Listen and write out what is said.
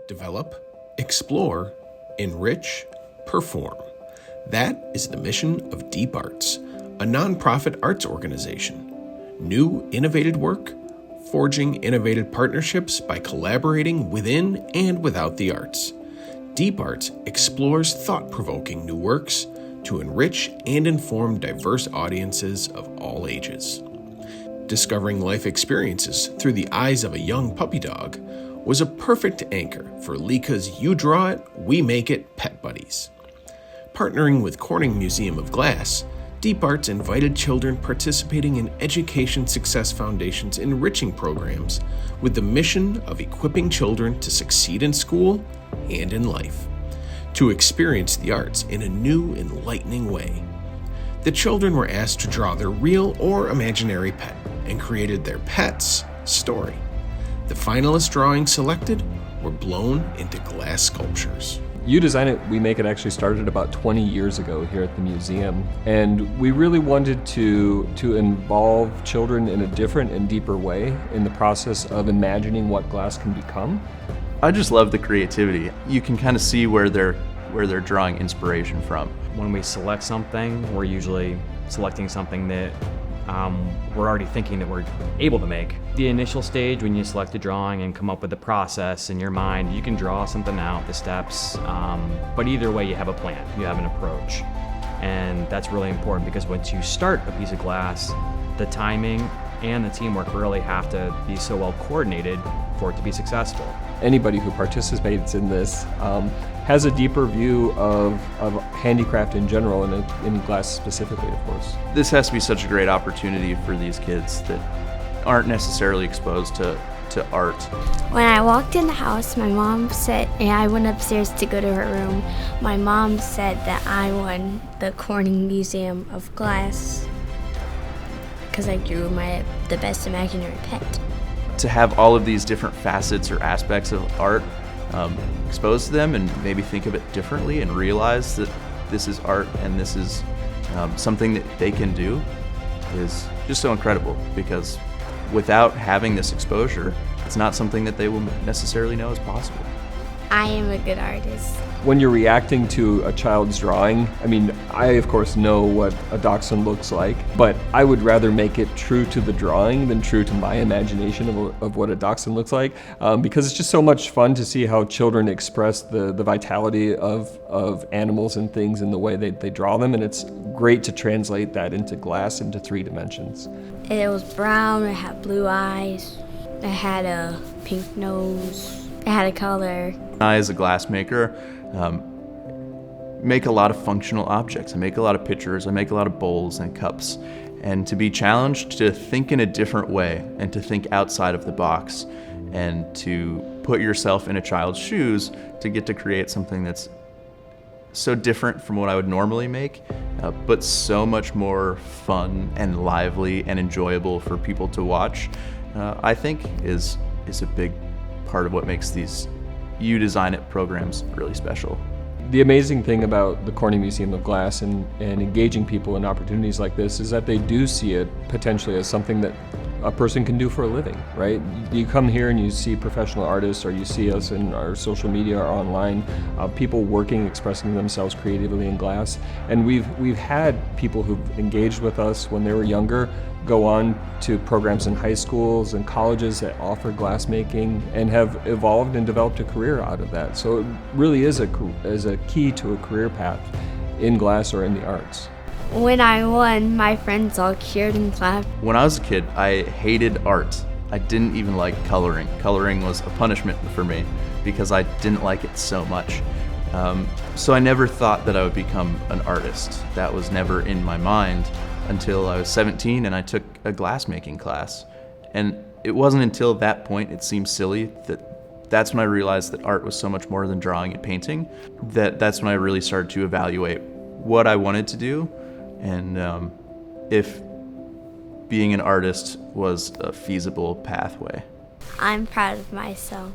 develop, explore, enrich, perform. That is the mission of DEEP Arts, a nonprofit arts organization. New, innovative work, forging innovative partnerships by collaborating within and without the arts. DEEP Arts explores thought-provoking new works to enrich and inform diverse audiences of all ages. Discovering life experiences through the eyes of a young puppy dog was a perfect anchor for LIKAH's You Draw It, We Make It Pet Buddies. Partnering with Corning Museum of Glass, DEEP Arts invited children participating in Education Success Foundation's enriching programs with the mission of equipping children to succeed in school and in life, to experience the arts in a new, enlightening way. The children were asked to draw their real or imaginary pet and created their pet's story. The finalist drawings selected were blown into glass sculptures. You Design It, We Make It actually started about 20 years ago here at the museum, and we really wanted to involve children in a different and deeper way in the process of imagining what glass can become. I just love the creativity. You can kind of see where they're drawing inspiration from. When we select something, we're usually selecting something that we're already thinking that we're able to make. The initial stage, when you select a drawing and come up with the process in your mind, you can draw something out, the steps, but either way you have a plan, you have an approach. And that's really important because once you start a piece of glass, the timing and the teamwork really have to be so well coordinated for it to be successful. Anybody who participates in this has a deeper view of handicraft in general and in glass specifically, of course. This has to be such a great opportunity for these kids that aren't necessarily exposed to art. When I walked in the house, my mom said, and I went upstairs to go to her room, my mom said that I won the Corning Museum of Glass because I drew the best imaginary pet. To have all of these different facets or aspects of art exposed to them and maybe think of it differently and realize that this is art and this is something that they can do is just so incredible, because without having this exposure, it's not something that they will necessarily know is possible. I am a good artist. When you're reacting to a child's drawing, I mean, I of course know what a dachshund looks like, but I would rather make it true to the drawing than true to my imagination of what a dachshund looks like, because it's just so much fun to see how children express the vitality of animals and things in the way they draw them, and it's great to translate that into glass into 3 dimensions. It was brown, it had blue eyes, it had a pink nose, it had a color. I, as a glass maker, make a lot of functional objects. I make a lot of pitchers, I make a lot of bowls and cups. And to be challenged to think in a different way and to think outside of the box and to put yourself in a child's shoes to get to create something that's so different from what I would normally make, but so much more fun and lively and enjoyable for people to watch, I think is a big part of what makes these You Design It programs really special. The amazing thing about the Corning Museum of Glass and engaging people in opportunities like this is that they do see it potentially as something that a person can do for a living, right? You come here and you see professional artists, or you see us in our social media or online, people working, expressing themselves creatively in glass. And we've had people who've engaged with us when they were younger go on to programs in high schools and colleges that offer glassmaking and have evolved and developed a career out of that. So it really is a key to a career path in glass or in the arts. When I won, my friends all cheered and clapped. When I was a kid, I hated art. I didn't even like coloring. Coloring was a punishment for me because I didn't like it so much. So I never thought that I would become an artist. That was never in my mind until I was 17 and I took a glassmaking class. And it wasn't until that point, it seemed silly, that's when I realized that art was so much more than drawing and painting. That's when I really started to evaluate what I wanted to do and if being an artist was a feasible pathway. I'm proud of myself.